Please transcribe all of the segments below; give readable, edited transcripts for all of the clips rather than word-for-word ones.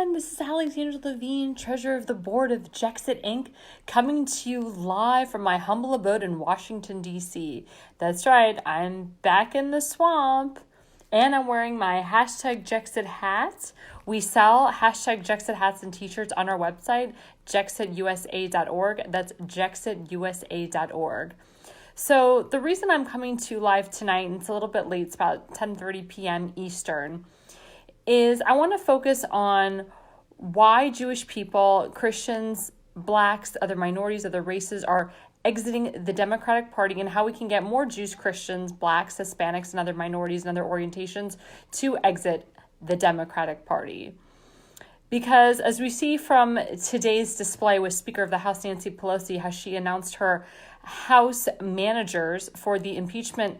everyone, this is Alexandra Levine, treasurer of the board of JEXIT Inc., coming to you live from my humble abode in Washington, D.C. That's right, I'm back in the swamp, and I'm wearing my hashtag JEXIT hat. We sell hashtag JEXIT hats and t-shirts on our website, jexitusa.org. That's jexitusa.org. So the reason I'm coming to you live tonight, and it's a little bit late, it's about 10:30 p.m. Eastern, is I want to focus on why Jewish people, Christians, Blacks, other minorities, other races are exiting the Democratic Party, and how we can get more Jews, Christians, Blacks, Hispanics, and other minorities and other orientations to exit the Democratic Party. Because as we see from today's display with Speaker of the House Nancy Pelosi, how she announced her House managers for the impeachment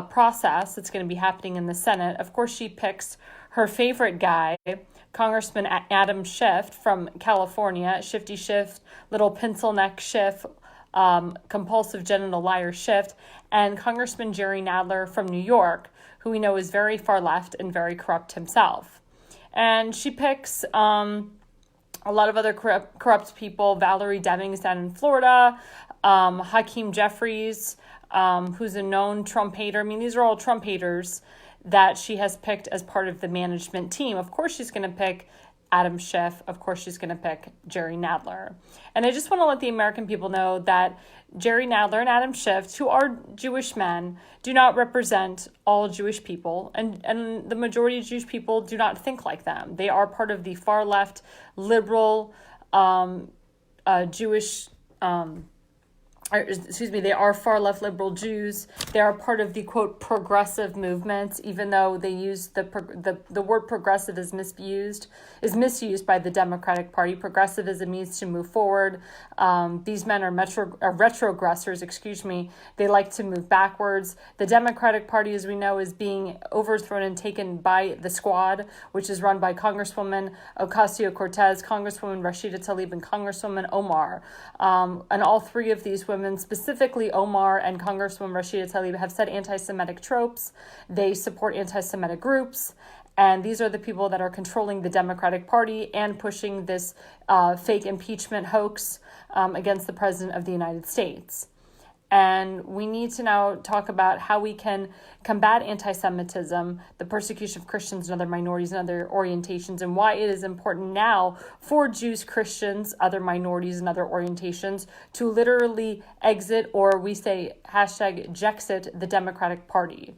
process that's going to be happening in the Senate. Of course, she picks her favorite guy, Congressman Adam Schiff from California, Shifty Schiff, Little Pencil Neck Schiff, Compulsive Genital Liar Schiff, and Congressman Jerry Nadler from New York, who we know is very far left and very corrupt himself. And she picks a lot of other corrupt people, Valerie Demings down in Florida, Hakeem Jeffries, who's a known Trump hater. I mean, these are all Trump haters that she has picked as part of the management team. Of course, she's going to pick Adam Schiff. Of course, she's going to pick Jerry Nadler. And I just want to let the American people know that Jerry Nadler and Adam Schiff, who are Jewish men, do not represent all Jewish people. And the majority of Jewish people do not think like them. They are part of the far left, liberal, Jewish they are far left liberal Jews. They are part of the, quote, progressive movement, even though they use the word progressive is misused by the Democratic Party. Progressivism means to move forward. These men are retrogressors, They like to move backwards. The Democratic Party, as we know, is being overthrown and taken by the Squad, which is run by Congresswoman Ocasio-Cortez, Congresswoman Rashida Tlaib, and Congresswoman Omar. And all three of these women, specifically Omar and Congresswoman Rashida Tlaib, have said anti-Semitic tropes. They support anti-Semitic groups. And these are the people that are controlling the Democratic Party and pushing this fake impeachment hoax against the President of the United States. And we need to now talk about how we can combat anti-Semitism, the persecution of Christians and other minorities and other orientations, and why it is important now for Jews, Christians, other minorities and other orientations to literally exit, or we say hashtag Jexit, the Democratic Party.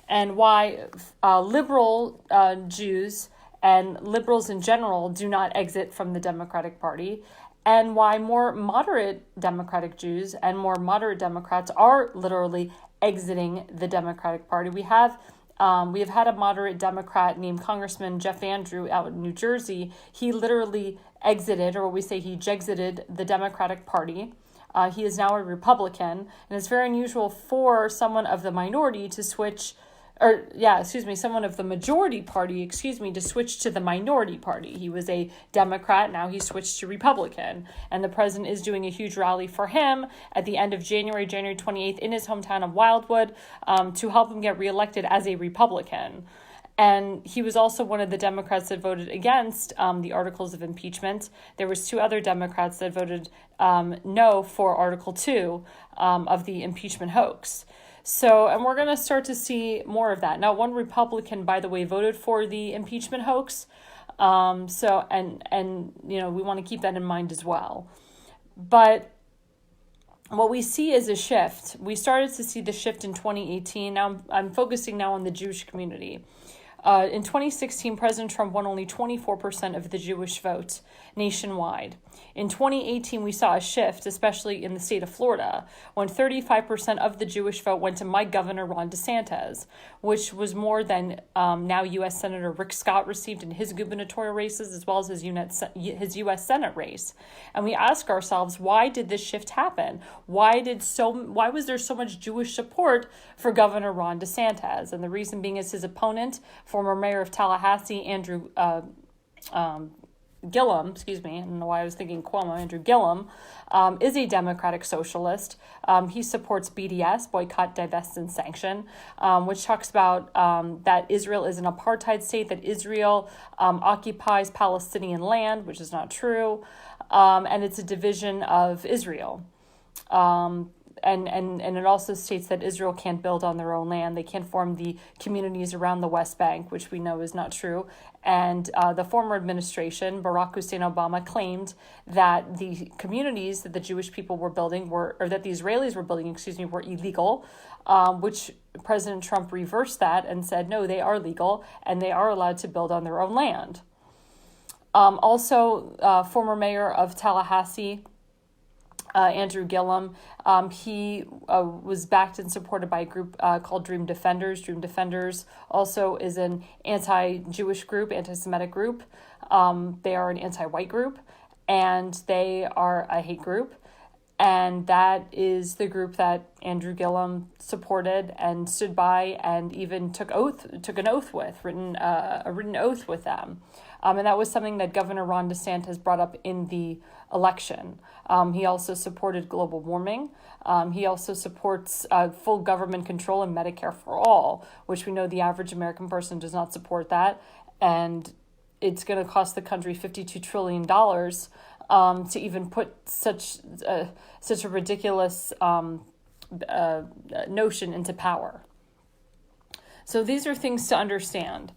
And why liberal Jews and liberals in general do not exit from the Democratic Party, and why more moderate Democratic Jews and more moderate Democrats are literally exiting the Democratic Party. We have had a moderate Democrat named Congressman Jeff Andrew out in New Jersey. He literally exited, or we say he jexited, the Democratic Party. He is now a Republican, and it's very unusual for someone of the minority to switch someone of the majority party, to switch to the minority party. He was a Democrat, now he switched to Republican. And the president is doing a huge rally for him at the end of January 28th, in his hometown of Wildwood, to help him get reelected as a Republican. And he was also one of the Democrats that voted against the articles of impeachment. There was two other Democrats that voted no for Article 2 of the impeachment hoax. So, and we're going to start to see more of that. Now, one Republican, by the way, voted for the impeachment hoax. We want to keep that in mind as well. But what we see is a shift. We started to see the shift in 2018. Now, I'm focusing now on the Jewish community. In 2016, President Trump won only 24% of the Jewish vote nationwide. In 2018, we saw a shift, especially in the state of Florida, when 35% of the Jewish vote went to my governor, Ron DeSantis, which was more than now U.S. Senator Rick Scott received in his gubernatorial races, as well as his U.S. Senate race. And we ask ourselves, why did this shift happen? Why was there so much Jewish support for Governor Ron DeSantis? And the reason being is his opponent, former mayor of Tallahassee, Andrew Gillum, excuse me, I don't know why I was thinking Cuomo, Andrew Gillum, is a democratic socialist. He supports BDS, boycott, divest, and sanction, which talks about that Israel is an apartheid state, that Israel occupies Palestinian land, which is not true, and it's a division of Israel. And it also states that Israel can't build on their own land. They can't form the communities around the West Bank, which we know is not true. And the former administration, Barack Hussein Obama, claimed that the communities that the Jewish people were building or that the Israelis were building, were illegal, which President Trump reversed that and said, no, they are legal and they are allowed to build on their own land. Former mayor of Tallahassee, Andrew Gillum, he was backed and supported by a group called Dream Defenders. Dream Defenders also is an anti-Jewish group, anti-Semitic group. They are an anti-white group, and they are a hate group. And that is the group that Andrew Gillum supported and stood by, and even took an oath with, a written oath with them. And that was something that Governor Ron DeSantis brought up in the election. He also supported global warming. He also supports full government control and Medicare for all, which we know the average American person does not support that. And it's going to cost the country $52 trillion to even put such a ridiculous notion into power. So these are things to understand.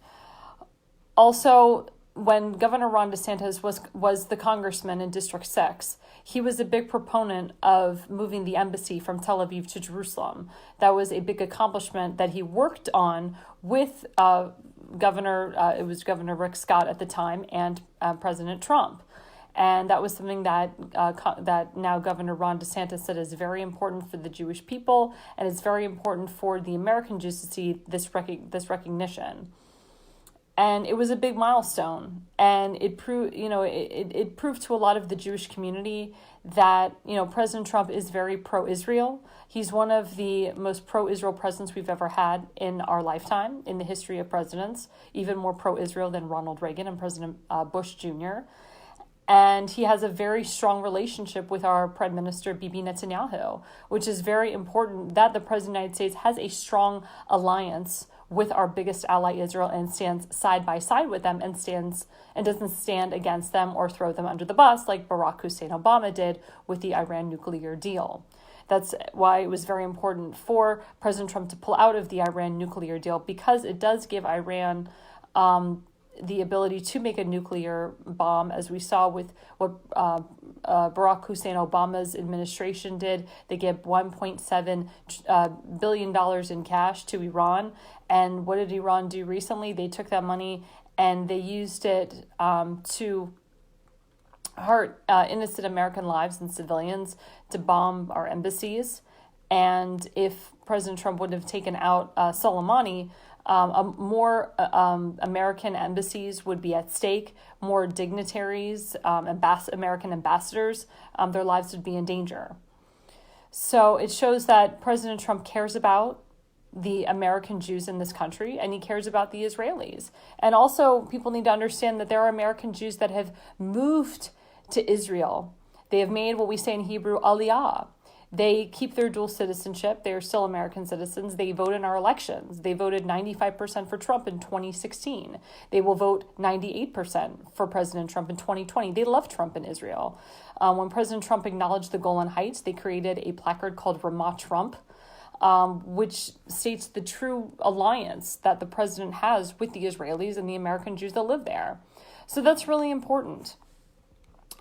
Also, when Governor Ron DeSantis was the congressman in District 6, he was a big proponent of moving the embassy from Tel Aviv to Jerusalem. That was a big accomplishment that he worked on with Governor Rick Scott at the time and President Trump. And that was something that now Governor Ron DeSantis said is very important for the Jewish people, and it's very important for the American Jews to see this recognition. And it was a big milestone, and it proved to a lot of the Jewish community that, President Trump is very pro-Israel. He's one of the most pro-Israel presidents we've ever had in our lifetime in the history of presidents, even more pro-Israel than Ronald Reagan and President Bush Jr. And he has a very strong relationship with our Prime Minister, Bibi Netanyahu, which is very important that the President of the United States has a strong alliance with our biggest ally, Israel, and stands side by side with them and doesn't stand against them or throw them under the bus like Barack Hussein Obama did with the Iran nuclear deal. That's why it was very important for President Trump to pull out of the Iran nuclear deal, because it does give Iran the ability to make a nuclear bomb, as we saw with what Barack Hussein Obama's administration did. They gave $1.7 billion in cash to Iran. And what did Iran do recently? They took that money and they used it to hurt innocent American lives and civilians, to bomb our embassies. And if President Trump wouldn't have taken out Soleimani, more American embassies would be at stake, more dignitaries, American ambassadors, their lives would be in danger. So it shows that President Trump cares about the American Jews in this country, and he cares about the Israelis. And also, people need to understand that there are American Jews that have moved to Israel. They have made what we say in Hebrew, aliyah. They keep their dual citizenship. They are still American citizens. They vote in our elections. They voted 95% for Trump in 2016. They will vote 98% for President Trump in 2020. They love Trump in Israel. When President Trump acknowledged the Golan Heights, they created a placard called Ramah Trump, which states the true alliance that the president has with the Israelis and the American Jews that live there. So that's really important.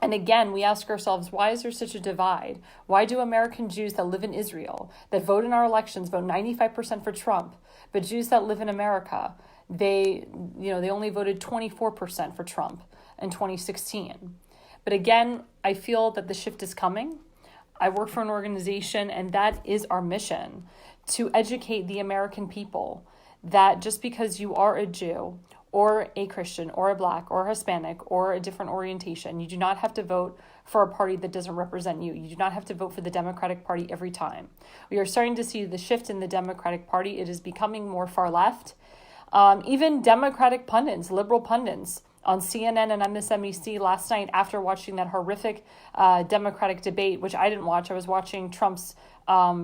And again, we ask ourselves, why is there such a divide? Why do American Jews that live in Israel, that vote in our elections, vote 95% for Trump, but Jews that live in America, they only voted 24% for Trump in 2016? But again, I feel that the shift is coming. I work for an organization, and that is our mission, to educate the American people that just because you are a Jew or a Christian or a Black or a Hispanic or a different orientation, you do not have to vote for a party that doesn't represent you. You do not have to vote for the Democratic Party every time. We are starting to see the shift in the Democratic Party. It is becoming more far left. Even Democratic pundits, liberal pundits, on CNN and MSNBC last night after watching that horrific Democratic debate, which I didn't watch. I was watching Trump's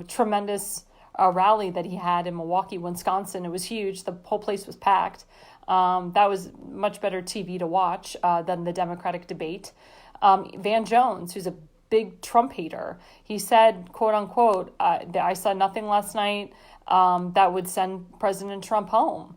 tremendous rally that he had in Milwaukee, Wisconsin. It was huge. The whole place was packed. That was much better TV to watch than the Democratic debate. Van Jones, who's a big Trump hater, he said, quote unquote, I saw nothing last night that would send President Trump home.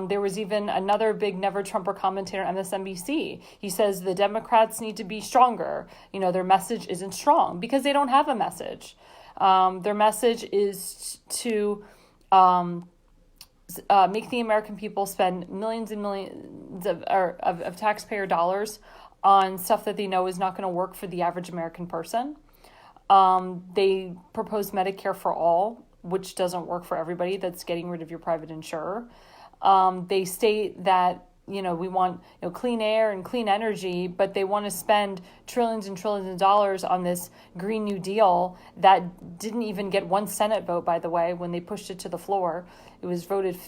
There was even another big Never Trumper commentator on MSNBC. He says the Democrats need to be stronger. Their message isn't strong because they don't have a message. Their message is to make the American people spend millions and millions of taxpayer dollars on stuff that they know is not going to work for the average American person. They propose Medicare for all, which doesn't work for everybody. That's getting rid of your private insurer. They state that, we want clean air and clean energy, but they want to spend trillions and trillions of dollars on this Green New Deal that didn't even get one Senate vote, by the way, when they pushed it to the floor. It was voted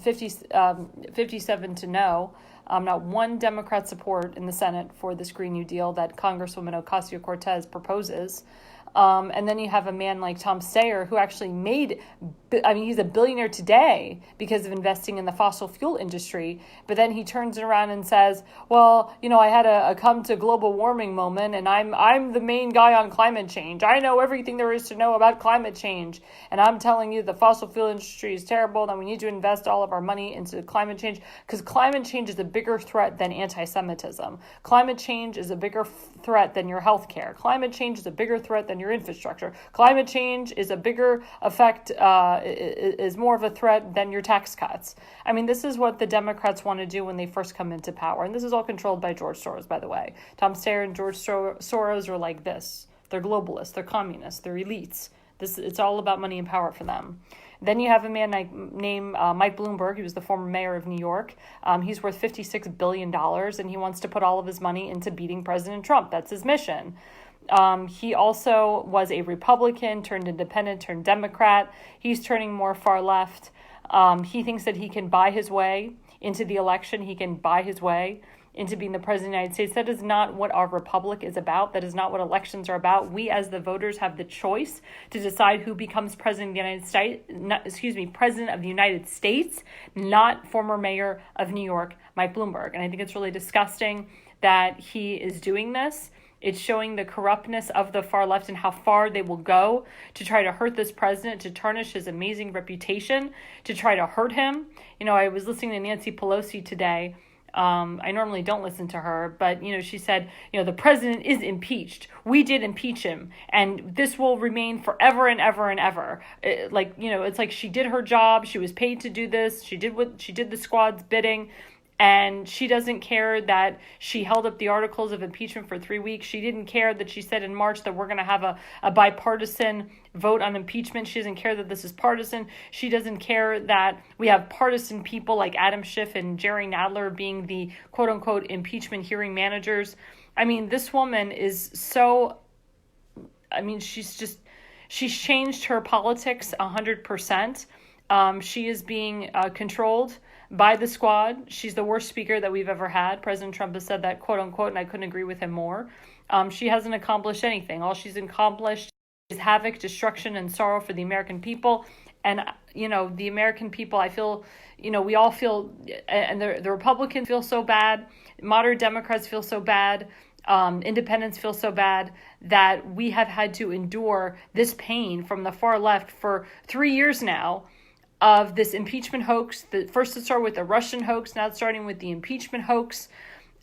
57 to no. Not one Democrat support in the Senate for this Green New Deal that Congresswoman Ocasio-Cortez proposes. And then you have a man like Tom Steyer, who actually he's a billionaire today because of investing in the fossil fuel industry. But then he turns around and says, well, I had a come to global warming moment, and I'm the main guy on climate change. I know everything there is to know about climate change. And I'm telling you the fossil fuel industry is terrible, and we need to invest all of our money into climate change because climate change is a bigger threat than anti-Semitism. Climate change is a bigger threat than your health care. Climate change is a bigger threat than your infrastructure. Climate change is a bigger effect, is more of a threat than your tax cuts. I mean, this is what the Democrats want to do when they first come into power. And this is all controlled by George Soros, by the way. Tom Steyer and George Soros are like this. They're globalists, they're communists, they're elites. It's all about money and power for them. Then you have a man named Mike Bloomberg. He was the former mayor of New York. He's worth $56 billion, and he wants to put all of his money into beating President Trump. That's his mission. He also was a Republican, turned independent, turned Democrat. He's turning more far left. He thinks that he can buy his way into the election. He can buy his way into being the president of the United States. That is not what our republic is about. That is not what elections are about. We as the voters have the choice to decide who becomes president of the United States, president of the United States, not former mayor of New York, Mike Bloomberg. And I think it's really disgusting that he is doing this. It's showing the corruptness of the far left and how far they will go to try to hurt this president, to tarnish his amazing reputation, to try to hurt him. I was listening to Nancy Pelosi today. I normally don't listen to her, but, she said, the president is impeached. We did impeach him, and this will remain forever and ever and ever. It's like she did her job. She was paid to do this. She did the squad's bidding. And she doesn't care that she held up the articles of impeachment for 3 weeks. She didn't care that she said in March that we're going to have a bipartisan vote on impeachment. She doesn't care that this is partisan. She doesn't care that we have partisan people like Adam Schiff and Jerry Nadler being the quote-unquote impeachment hearing managers. I mean, this woman is so... she's changed her politics 100%. She is being controlled by the squad. She's the worst speaker that we've ever had. President Trump has said that, quote unquote, and I couldn't agree with him more. She hasn't accomplished anything. All she's accomplished is havoc, destruction, and sorrow for the American people. And, the American people, I feel, we all feel, and the Republicans feel so bad, moderate Democrats feel so bad, independents feel so bad that we have had to endure this pain from the far left for 3 years now, of this impeachment hoax. First it started with the Russian hoax, now it's starting with the impeachment hoax.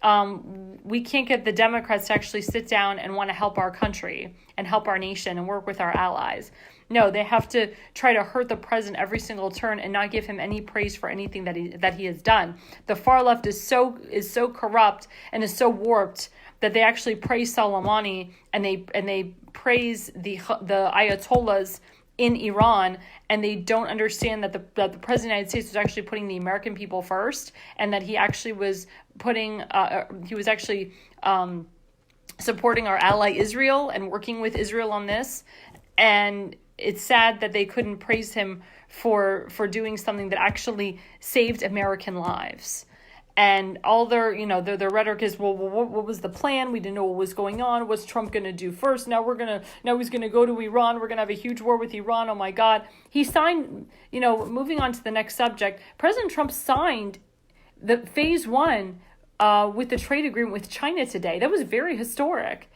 We can't get the Democrats to actually sit down and want to help our country and help our nation and work with our allies. No, they have to try to hurt the president every single turn and not give him any praise for anything that he has done. The far left is so corrupt and is so warped that they actually praise Soleimani and they praise the Ayatollahs in Iran, and they don't understand that the president of the United States was actually putting the American people first, and that he actually was supporting our ally Israel and working with Israel on this. And it's sad that they couldn't praise him for doing something that actually saved American lives. And all their, their rhetoric is, well, what was the plan? We didn't know what was going on. What's Trump going to do first? Now he's going to go to Iran. We're going to have a huge war with Iran. Oh my God. He signed, moving on to the next subject, President Trump signed the phase 1 with the trade agreement with China today. That was very historic.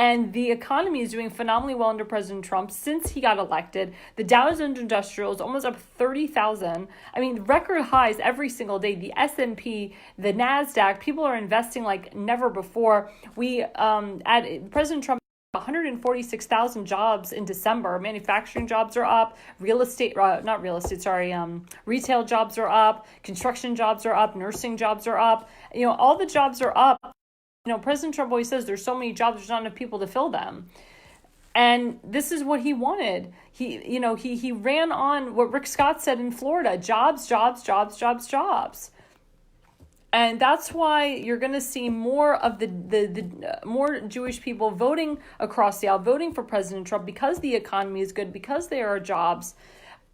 And the economy is doing phenomenally well under President Trump since he got elected. The Dow Jones Industrial is almost up 30,000. I mean, record highs every single day. The S&P, the NASDAQ, people are investing like never before. President Trump 146,000 jobs in December. Manufacturing jobs are up. Retail jobs are up. Construction jobs are up. Nursing jobs are up. All the jobs are up. President Trump always says there's so many jobs, there's not enough people to fill them. And this is what he wanted. He ran on what Rick Scott said in Florida, jobs, jobs, jobs, jobs, jobs. And that's why you're going to see more of the more Jewish people voting across the aisle, voting for President Trump because the economy is good, because there are jobs,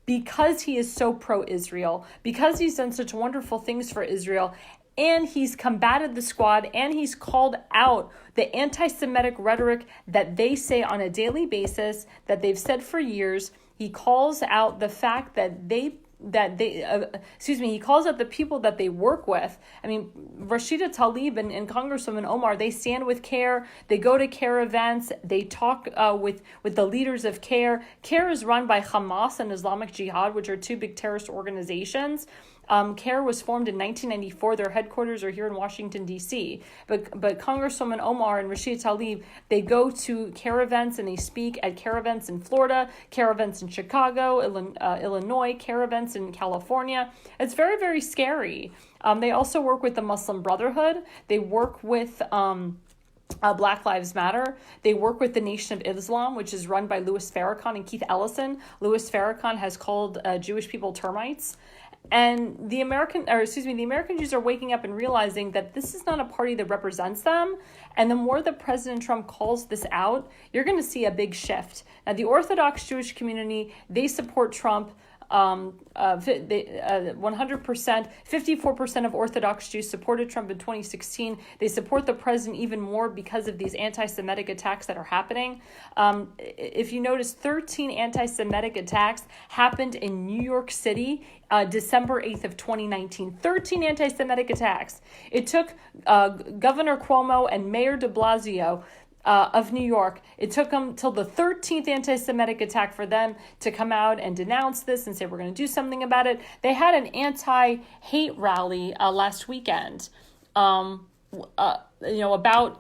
because he is so pro-Israel, because he's done such wonderful things for Israel. And he's combated the squad, and he's called out the anti-Semitic rhetoric that they say on a daily basis, that they've said for years. He calls out the fact that he calls out the people that they work with. I mean, Rashida Tlaib and Congresswoman Omar, they stand with CARE. They go to CARE events. They talk with the leaders of CARE. CARE is run by Hamas and Islamic Jihad, which are two big terrorist organizations. CARE was formed in 1994. Their headquarters are here in Washington, D.C. But Congresswoman Omar and Rashida Tlaib, they go to CARE events and they speak at CARE events in Florida, CARE events in Chicago, Illinois, CARE events in California. It's very, very scary. They also work with the Muslim Brotherhood. They work with Black Lives Matter. They work with the Nation of Islam, which is run by Louis Farrakhan and Keith Ellison. Louis Farrakhan has called Jewish people termites. And the American Jews are waking up and realizing that this is not a party that represents them. And the more that President Trump calls this out, you're going to see a big shift. Now, the Orthodox Jewish community, they support Trump. 100%, 54% of Orthodox Jews supported Trump in 2016. They support the president even more because of these anti-Semitic attacks that are happening. If you notice, 13 anti-Semitic attacks happened in New York City, December 8th of 2019. 13 anti-Semitic attacks. It took Governor Cuomo and Mayor de Blasio of New York. It took them till the 13th anti-Semitic attack for them to come out and denounce this and say, we're going to do something about it. They had an anti-hate rally last weekend, about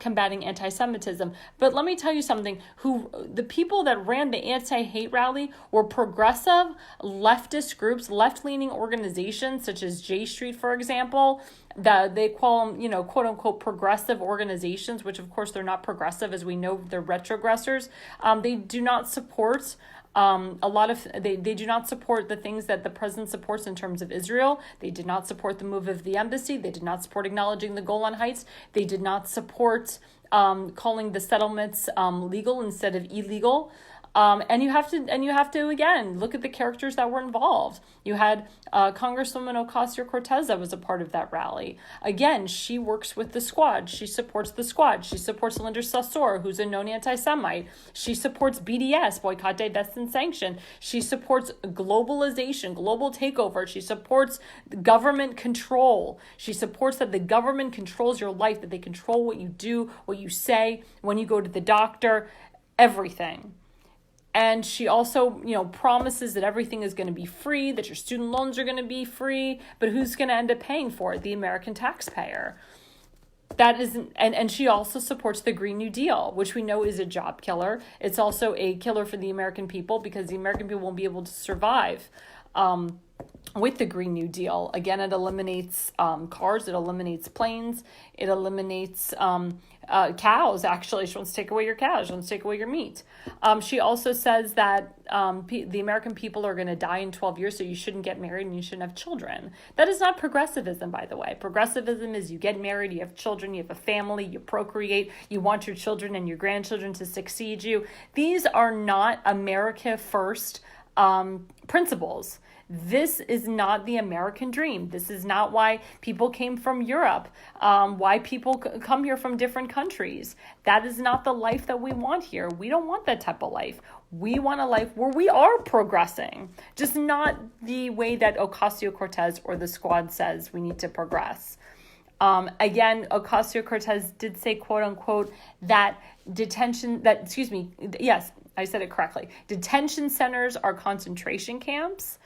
combating anti-Semitism. But let me tell you something, the people that ran the anti-hate rally were progressive leftist groups, left-leaning organizations such as J Street, for example, that they call them, quote unquote, progressive organizations, which of course they're not progressive, as we know they're retrogressors. They do not support they do not support the things that the president supports in terms of Israel. They did not support the move of the embassy. They did not support acknowledging the Golan Heights. They did not support calling the settlements legal instead of illegal. And you have to again look at the characters that were involved. You had Congresswoman Ocasio-Cortez that was a part of that rally. Again, she works with the squad. She supports the squad. She supports Linda Sarsour, who's a known anti-Semite. She supports BDS, boycott, divest, and sanction. She supports globalization, global takeover. She supports government control. She supports that the government controls your life, that they control what you do, what you say, when you go to the doctor, everything. And she also, promises that everything is going to be free, that your student loans are going to be free, but who's going to end up paying for it? The American taxpayer. That isn't, and she also supports the Green New Deal, which we know is a job killer. It's also a killer for the American people because the American people won't be able to survive with the Green New Deal. Again, it eliminates cars, it eliminates planes, it eliminates cows, actually. She wants to take away your cows, she wants to take away your meat. She also says that the American people are going to die in 12 years, so you shouldn't get married and you shouldn't have children. That is not progressivism, by the way. Progressivism is you get married, you have children, you have a family, you procreate, you want your children and your grandchildren to succeed you. These are not America First principles. This is not the American dream. This is not why people came from Europe, why people come here from different countries. That is not the life that we want here. We don't want that type of life. We want a life where we are progressing, just not the way that Ocasio-Cortez or the squad says we need to progress. Again, Ocasio-Cortez did say, quote unquote, that yes, I said it correctly. Detention centers are concentration camps.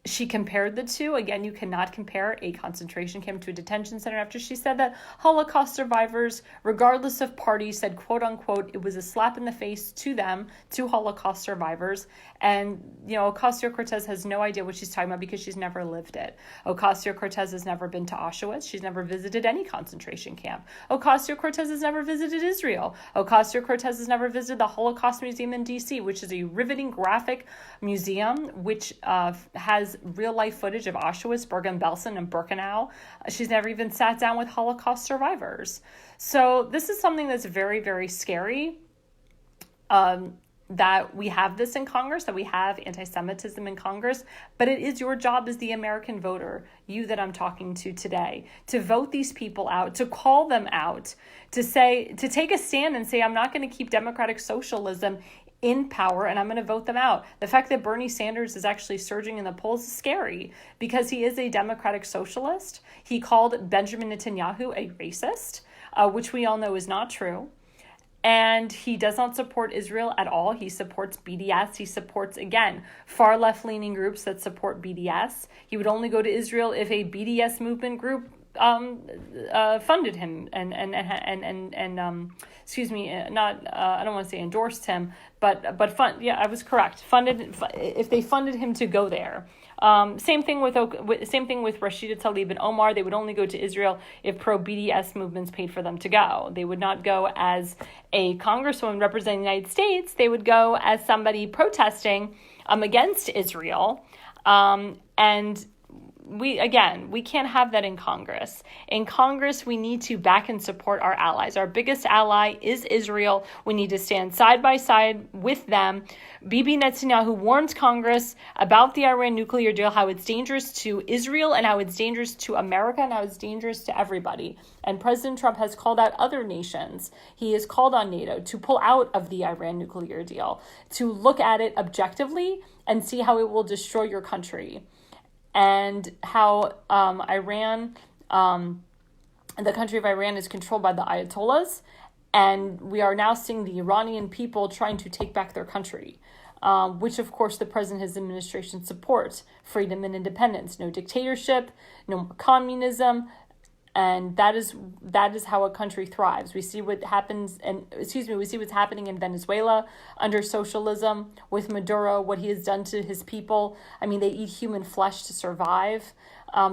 She compared the two. Again, you cannot compare a concentration camp to a detention center after she said that Holocaust survivors, regardless of party, said, quote unquote, it was a slap in the face to them, to Holocaust survivors. And, Ocasio-Cortez has no idea what she's talking about because she's never lived it. Ocasio-Cortez has never been to Auschwitz. She's never visited any concentration camp. Ocasio-Cortez has never visited Israel. Ocasio-Cortez has never visited the Holocaust Museum in D.C., which is a riveting graphic museum, which has real-life footage of Auschwitz, Bergen-Belsen, and Birkenau. She's never even sat down with Holocaust survivors. So this is something that's very, very scary, that we have this in Congress, that we have anti-Semitism in Congress, but it is your job as the American voter, you that I'm talking to today, to vote these people out, to call them out, to take a stand and say, I'm not going to keep democratic socialism in power, and I'm going to vote them out. The fact that Bernie Sanders is actually surging in the polls is scary because he is a democratic socialist. He called Benjamin Netanyahu a racist, which we all know is not true. And he does not support Israel at all. He supports BDS. He supports, again, far left-leaning groups that support BDS. He would only go to Israel if a BDS movement group funded him and I don't want to say endorsed him, but fund. Yeah, I was correct. If they funded him to go there. Same thing with Rashida Tlaib and Omar. They would only go to Israel if pro-BDS movements paid for them to go. They would not go as a congresswoman representing the United States. They would go as somebody protesting against Israel. And we can't have that in Congress. In Congress, we need to back and support our allies. Our biggest ally is Israel. We need to stand side by side with them. Bibi Netanyahu warns Congress about the Iran nuclear deal, how it's dangerous to Israel and how it's dangerous to America and how it's dangerous to everybody. And President Trump has called out other nations. He has called on NATO to pull out of the Iran nuclear deal, to look at it objectively and see how it will destroy your country. And how the country of Iran is controlled by the Ayatollahs, and we are now seeing the Iranian people trying to take back their country, which of course the president and his administration support: freedom and independence, no dictatorship, no more communism, and that is how a country thrives. We see what happens, we see what's happening in Venezuela under socialism with Maduro, what he has done to his people. I mean, they eat human flesh to survive.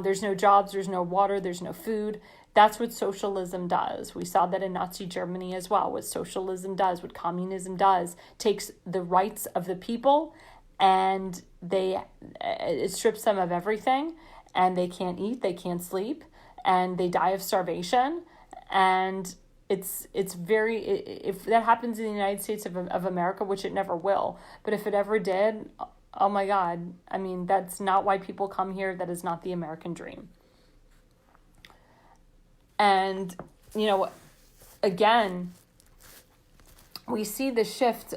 There's no jobs, there's no water, there's no food. That's what socialism does. We saw that in Nazi Germany as well. What socialism does, what communism does, takes the rights of the people and it strips them of everything, and they can't eat, they can't sleep, and they die of starvation. And it's very, if that happens in the United States of America, which it never will, but if it ever did, oh my God, I mean, that's not why people come here. That is not the American dream. And, again, we see the shift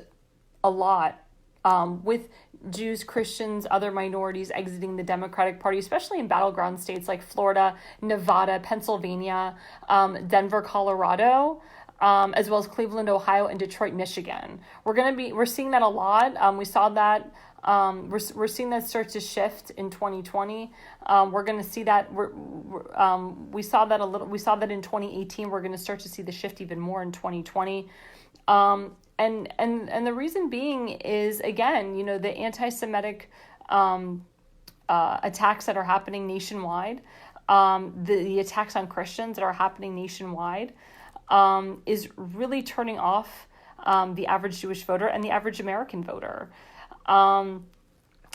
a lot with Jews, Christians, other minorities exiting the Democratic Party, especially in battleground states like Florida, Nevada, Pennsylvania, Denver, Colorado, as well as Cleveland, Ohio, and Detroit, Michigan. We're seeing that a lot. We saw that. We're seeing that start to shift in 2020. We're going to see that. We saw that a little. We saw that in 2018. We're going to start to see the shift even more in 2020. And the reason being is, again, the anti-Semitic attacks that are happening nationwide, the attacks on Christians that are happening nationwide, is really turning off the average Jewish voter and the average American voter.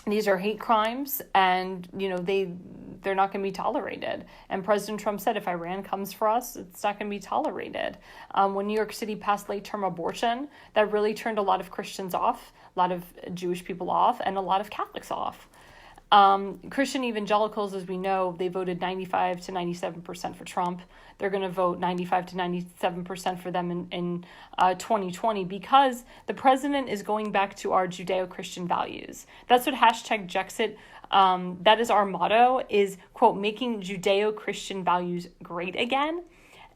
These are hate crimes, and they're not going to be tolerated. And President Trump said, if Iran comes for us, it's not going to be tolerated. When New York City passed late-term abortion, that really turned a lot of Christians off, a lot of Jewish people off, and a lot of Catholics off. Christian evangelicals, as we know, they voted 95 to 97% for Trump. They're going to vote 95 to 97% for them in 2020 because the president is going back to our Judeo-Christian values. That's what hashtag JEXIT, that is our motto, is, quote, making Judeo-Christian values great again.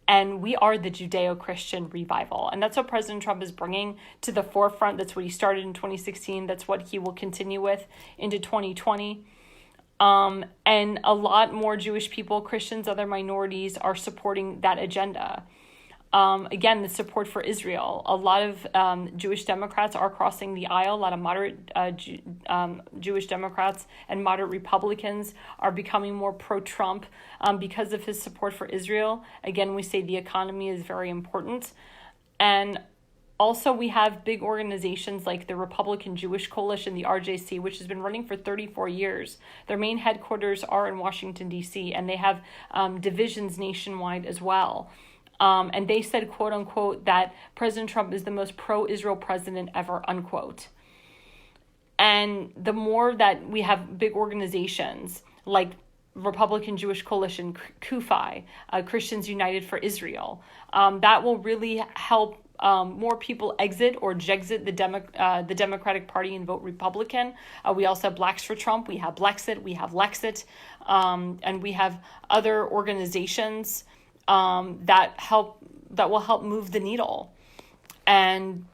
And we are the Judeo-Christian revival. And that's what President Trump is bringing to the forefront. That's what he started in 2016. That's what he will continue with into 2020. And a lot more Jewish people, Christians, other minorities are supporting that agenda. Again, the support for Israel. A lot of Jewish Democrats are crossing the aisle. A lot of moderate Jewish Democrats and moderate Republicans are becoming more pro-Trump because of his support for Israel. Again, we say the economy is very important. And also, we have big organizations like the Republican Jewish Coalition, the RJC, which has been running for 34 years. Their main headquarters are in Washington, D.C., and they have divisions nationwide as well. And they said, quote unquote, that President Trump is the most pro-Israel president ever, unquote. And the more that we have big organizations like Republican Jewish Coalition, CUFI, Christians United for Israel, that will really help more people exit or jexit the Democratic Party and vote Republican. We also have Blacks for Trump. We have Blexit. We have Lexit. And we have other organizations that will help move the needle. And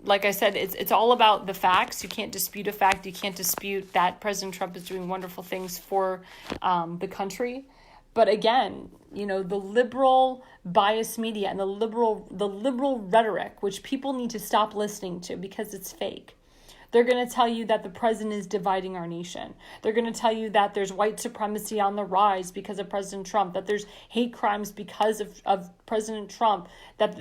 like I said, it's all about the facts. You can't dispute a fact. You can't dispute that President Trump is doing wonderful things for the country. But again, the liberal bias media and the liberal rhetoric, which people need to stop listening to because it's fake. They're going to tell you that the president is dividing our nation. They're going to tell you that there's white supremacy on the rise because of President Trump, that there's hate crimes because of President Trump, that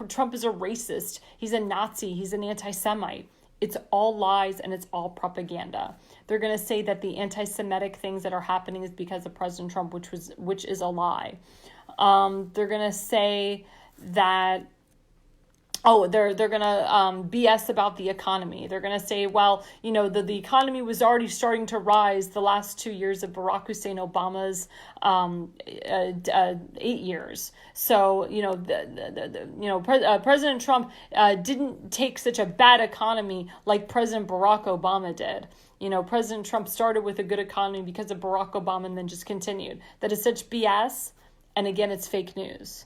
Trump is a racist, he's a Nazi, he's an anti-Semite. It's all lies and it's all propaganda. They're going to say that the anti-Semitic things that are happening is because of President Trump, which is a lie. They're going to say that they're going to BS about the economy. They're going to say, well, the economy was already starting to rise the last 2 years of Barack Hussein Obama's 8 years. So, President Trump didn't take such a bad economy like President Barack Obama did. President Trump started with a good economy because of Barack Obama and then just continued. That is such BS. And again, it's fake news.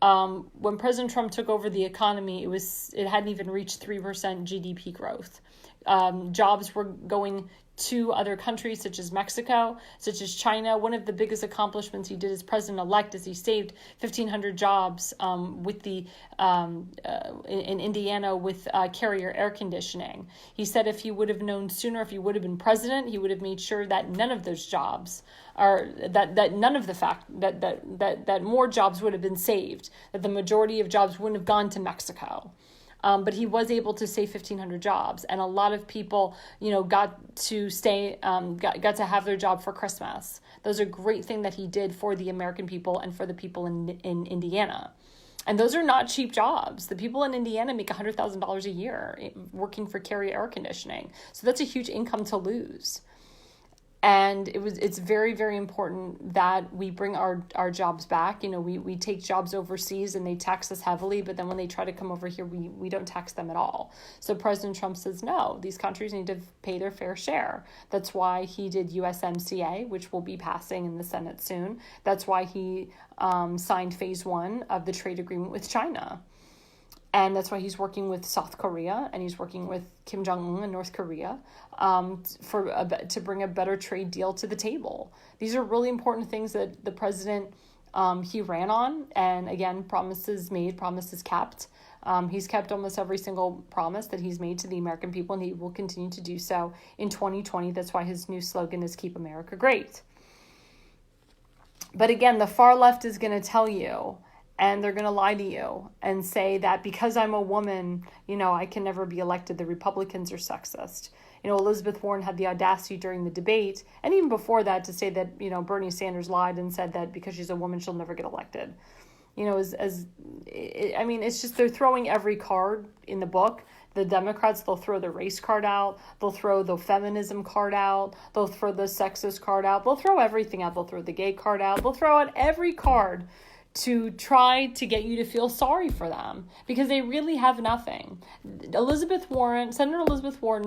When President Trump took over the economy, it hadn't even reached 3% GDP growth. Jobs were going to other countries such as Mexico, such as China. One of the biggest accomplishments he did as president-elect is he saved 1,500 jobs with the in Indiana with Carrier air conditioning. He said if he would have known sooner, if he would have been president, he would have made sure that none of those jobs that more jobs would have been saved, that the majority of jobs wouldn't have gone to Mexico. But he was able to save 1,500 jobs, and a lot of people, got to stay, got to have their job for Christmas. Those are a great thing that he did for the American people and for the people in Indiana. And those are not cheap jobs. The people in Indiana make $100,000 a year working for Carrier air conditioning. So that's a huge income to lose. And it's very, very important that we bring our jobs back. We take jobs overseas and they tax us heavily, but then when they try to come over here, we don't tax them at all. So President Trump says, no, these countries need to pay their fair share. That's why he did USMCA, which will be passing in the Senate soon. That's why he signed phase 1 of the trade agreement with China. And that's why he's working with South Korea and he's working with Kim Jong-un in North Korea to bring a better trade deal to the table. These are really important things that the president, he ran on. And again, promises made, promises kept. He's kept almost every single promise that he's made to the American people, and he will continue to do so in 2020. That's why his new slogan is Keep America Great. But again, the far left is going to tell you, and they're going to lie to you and say that because I'm a woman, I can never be elected. The Republicans are sexist. Elizabeth Warren had the audacity during the debate, and even before that, to say that, Bernie Sanders lied and said that because she's a woman, she'll never get elected. It's just they're throwing every card in the book The Democrats, they'll throw the race card out. They'll throw the feminism card out. They'll throw the sexist card out. They'll throw everything out. They'll throw the gay card out. They'll throw out every card to try to get you to feel sorry for them, because they really have nothing. Senator Elizabeth Warren,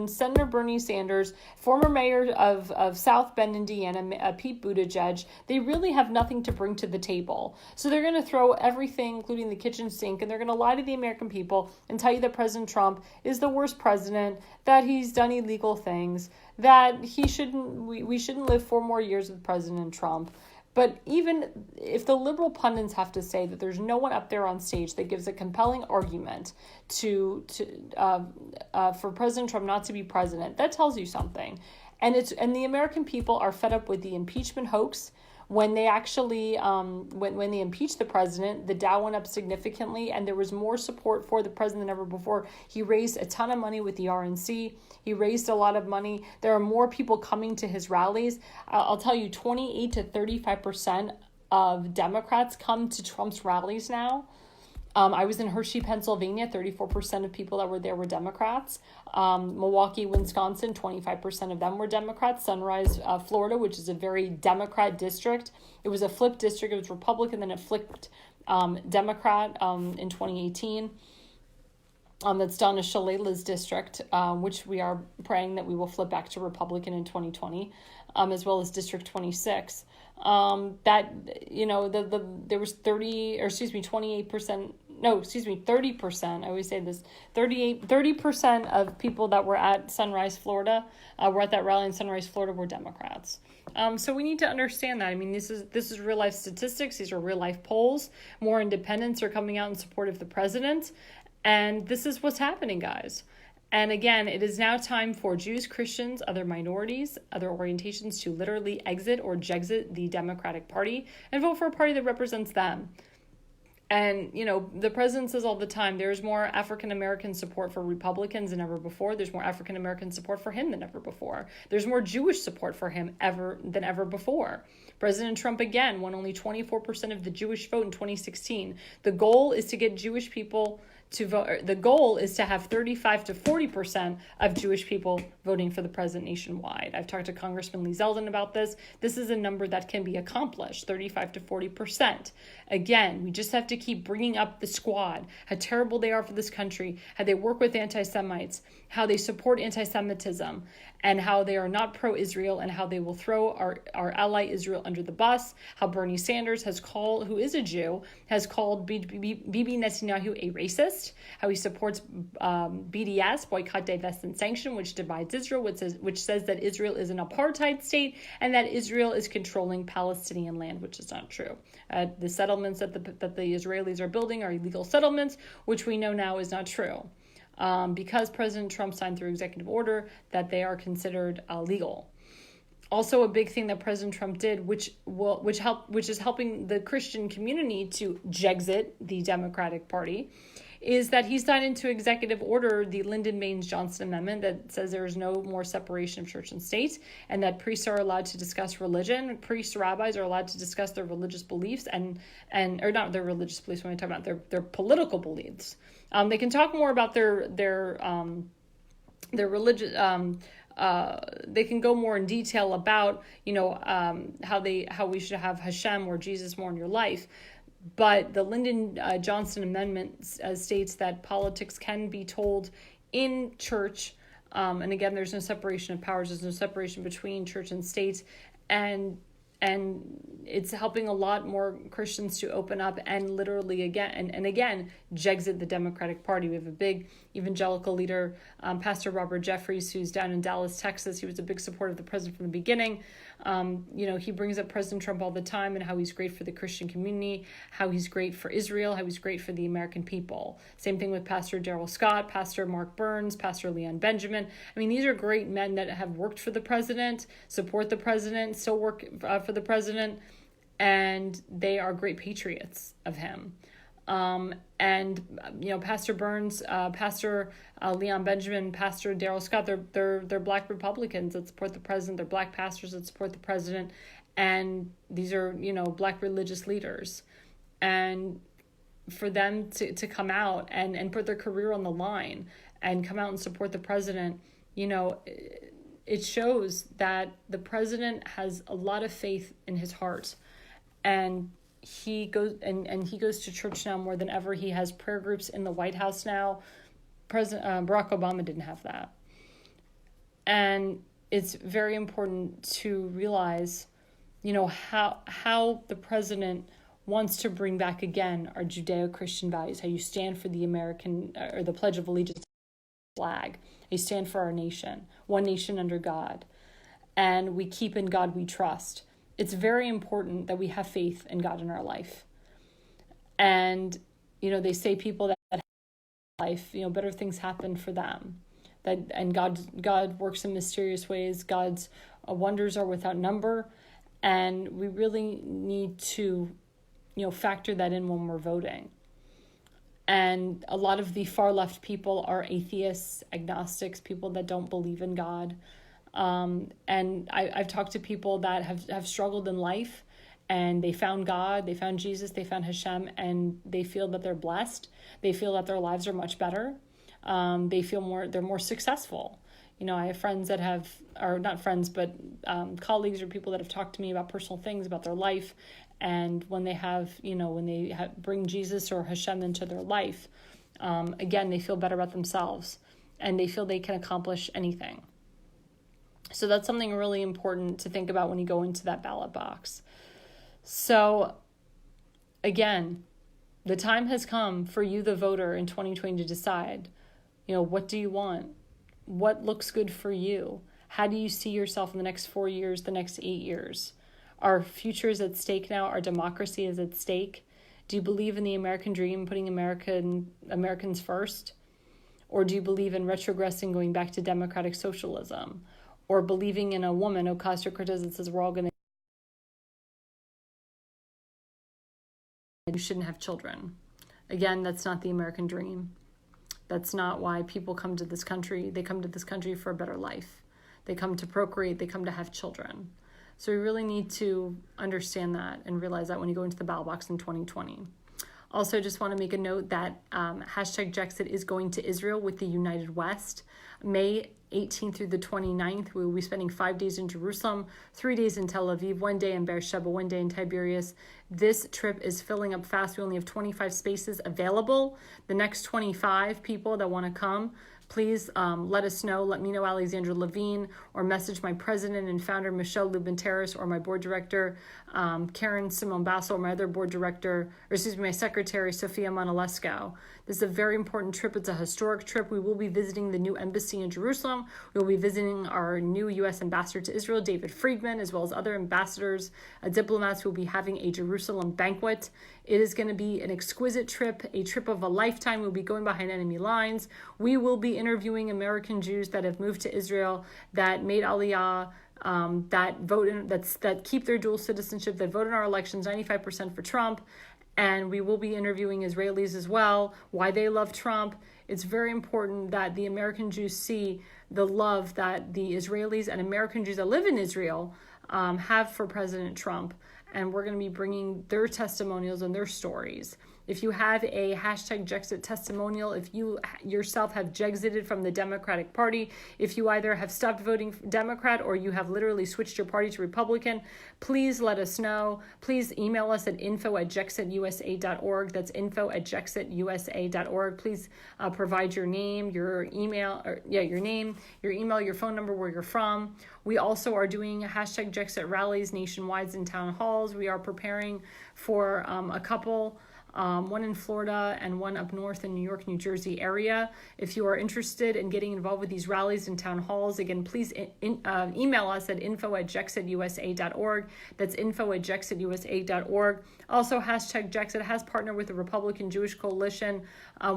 Senator Bernie Sanders, former mayor of South Bend, Indiana, Pete Buttigieg, they really have nothing to bring to the table. So they're going to throw everything, including the kitchen sink, and they're going to lie to the American people and tell you that President Trump is the worst president, that he's done illegal things, that we shouldn't live 4 more years with President Trump. But even if the liberal pundits have to say that there's no one up there on stage that gives a compelling argument for President Trump not to be president, that tells you something. And the American people are fed up with the impeachment hoax. When they actually, when they impeached the president, the Dow went up significantly, and there was more support for the president than ever before. He raised a ton of money with the RNC. He raised a lot of money. There are more people coming to his rallies. I'll tell you, 28 to 35% of Democrats come to Trump's rallies now. I was in Hershey, Pennsylvania. 34% of people that were there were Democrats. Milwaukee, Wisconsin, 25% of them were Democrats. Sunrise, Florida, which is a very Democrat district. It was a flipped district. It was Republican, then it flipped Democrat in 2018. That's Donna Shalala's district, which we are praying that we will flip back to Republican in 2020, as well as District 26. There was 30%, I always say this, 30% of people that were at Sunrise, Florida, were at that rally in Sunrise, Florida, were Democrats. So we need to understand that. I mean, this is real life statistics. These are real life polls. More independents are coming out in support of the president. And this is what's happening, guys. And again, it is now time for Jews, Christians, other minorities, other orientations to literally exit or jexit the Democratic Party and vote for a party that represents them. And, the president says all the time, there's more African-American support for Republicans than ever before. There's more African-American support for him than ever before. There's more Jewish support for him than ever before. President Trump, again, won only 24% of the Jewish vote in 2016. The goal is to get Jewish people to vote. The goal is to have 35 to 40% of Jewish people voting for the president nationwide. I've talked to Congressman Lee Zeldin about this. This is a number that can be accomplished, 35 to 40%. Again, we just have to keep bringing up the squad, how terrible they are for this country, how they work with anti-Semites, how they support anti-Semitism, and how they are not pro-Israel, and how they will throw our ally Israel under the bus, how Bernie Sanders who is a Jew, has called Bibi Netanyahu a racist, how he supports BDS, Boycott, Divest, and Sanction, which divides Israel, which says that Israel is an apartheid state, and that Israel is controlling Palestinian land, which is not true. The settlements that the Israelis are building are illegal settlements, which we know now is not true. Because President Trump signed through executive order that they are considered legal. Also, a big thing that President Trump did, which is helping the Christian community to jexit the Democratic Party, is that he signed into executive order the Lyndon Baines Johnson Amendment that says there is no more separation of church and state, and that priests are allowed to discuss religion. Priests, rabbis are allowed to discuss their religious beliefs or not their religious beliefs when we talk about their political beliefs. They can talk more about their religious. They can go more in detail about how we should have Hashem or Jesus more in your life. But the Lyndon Johnson Amendment states that politics can be told in church. And again, there's no separation of powers. There's no separation between church and state. And it's helping a lot more Christians to open up and literally again jexit the Democratic Party. We have a big evangelical leader, Pastor Robert Jeffries, who's down in Dallas, Texas. He was a big supporter of the president from the beginning. He brings up President Trump all the time and how he's great for the Christian community, how he's great for Israel, how he's great for the American people. Same thing with Pastor Darrell Scott, Pastor Mark Burns, Pastor Leon Benjamin. I mean, these are great men that have worked for the president, support the president, still work for the president, and they are great patriots of him. Pastor Burns, Pastor Leon Benjamin, Pastor Darrell Scott, they're black Republicans that support the president. They're black pastors that support the president. And these are, black religious leaders. And for them to come out and put their career on the line and come out and support the president, it shows that the president has a lot of faith in his heart, and he goes to church now more than ever. He has prayer groups in the White House now. President Barack Obama didn't have that. And it's very important to realize, how the president wants to bring back again our Judeo-Christian values, how you stand for the American, or the Pledge of Allegiance flag. You stand for our nation, one nation under God. And we keep in God we trust. It's very important that we have faith in God in our life. And, they say people that have life, better things happen for them. And God works in mysterious ways. God's wonders are without number. And we really need to, factor that in when we're voting. And a lot of the far left people are atheists, agnostics, people that don't believe in God. And I've talked to people that have struggled in life, and they found God, they found Jesus, they found Hashem, and they feel that they're blessed. They feel that their lives are much better. They feel they're more successful. I have friends that or not friends, but colleagues or people that have talked to me about personal things about their life. And when they bring Jesus or Hashem into their life, again, they feel better about themselves, and they feel they can accomplish anything. So that's something really important to think about when you go into that ballot box. So again, the time has come for you, the voter, in 2020 to decide, what do you want? What looks good for you? How do you see yourself in the next 4 years, the next 8 years? Our future is at stake now. Our democracy is at stake. Do you believe in the American dream, putting Americans first? Or do you believe in retrogressing, going back to democratic socialism? Or believing in a woman, Ocasio-Cortez, that says we're all going to... You shouldn't have children. Again, that's not the American dream. That's not why people come to this country. They come to this country for a better life. They come to procreate. They come to have children. So we really need to understand that and realize that when you go into the ballot box in 2020. Also, just want to make a note that hashtag JEXIT is going to Israel with the United West. May 18th through the 29th, we will be spending 5 days in Jerusalem, 3 days in Tel Aviv, 1 day in Beersheba, 1 day in Tiberias. This trip is filling up fast. We only have 25 spaces available. The next 25 people that want to come, please let us know. Let me know, Alexandra Levine, or message my president and founder, Michelle Lubin-Terrace, or my board director, Karen Simone Bassel, or my other board director, my secretary, Sophia Monalesco. This is a very important trip. It's a historic trip. We will be visiting the new embassy in Jerusalem. We will be visiting our new U.S. ambassador to Israel, David Friedman, as well as other ambassadors, diplomats who will be having a Jerusalem banquet. It is going to be an exquisite trip, a trip of a lifetime. We'll be going behind enemy lines. We will be interviewing American Jews that have moved to Israel, that made Aliyah, that keep their dual citizenship, that vote in our elections, 95% for Trump. And we will be interviewing Israelis as well, why they love Trump. It's very important that the American Jews see the love that the Israelis and American Jews that live in Israel have for President Trump. And we're going to be bringing their testimonials and their stories. If you have a hashtag JEXIT testimonial, if you yourself have JEXITed from the Democratic Party, if you either have stopped voting Democrat or you have literally switched your party to Republican, please let us know. Please email us at info@jexitusa.org. That's info@jexitusa.org. Please provide your name, your email, your name, your email, your phone number, where you're from. We also are doing hashtag JEXIT rallies nationwide in town halls. We are preparing for a couple, one in Florida and one up north in New York, New Jersey area. If you are interested in getting involved with these rallies and town halls, again, please email us at info@jexitusa.org. That's info@jexitusa.org. Also, hashtag JEXIT has partnered with the Republican Jewish Coalition.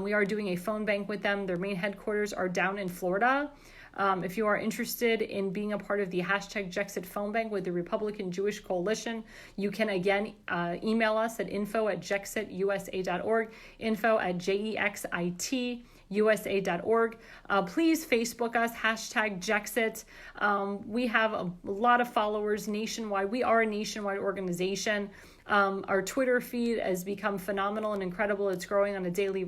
We are doing a phone bank with them. Their main headquarters are down in Florida. If you are interested in being a part of the hashtag JEXIT phone bank with the Republican Jewish Coalition, you can again email us at info@jexitusa.org, info@jexitusa.org. Please Facebook us, hashtag JEXIT. We have a lot of followers nationwide. We are a nationwide organization. Our Twitter feed has become phenomenal and incredible. It's growing on a daily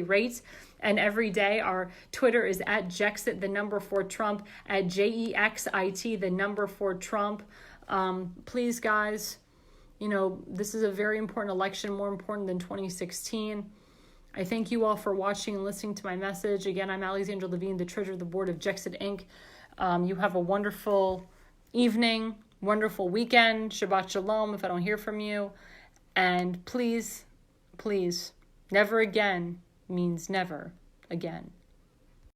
rate. And every day our Twitter is at JEXIT, the number 4 Trump, at JEXIT, the number 4 Trump. Please, guys, this is a very important election, more important than 2016. I thank you all for watching and listening to my message. Again, I'm Alexandra Levine, the treasurer of the board of JEXIT Inc. You have a wonderful evening, wonderful weekend. Shabbat Shalom if I don't hear from you. And please, never again means never again.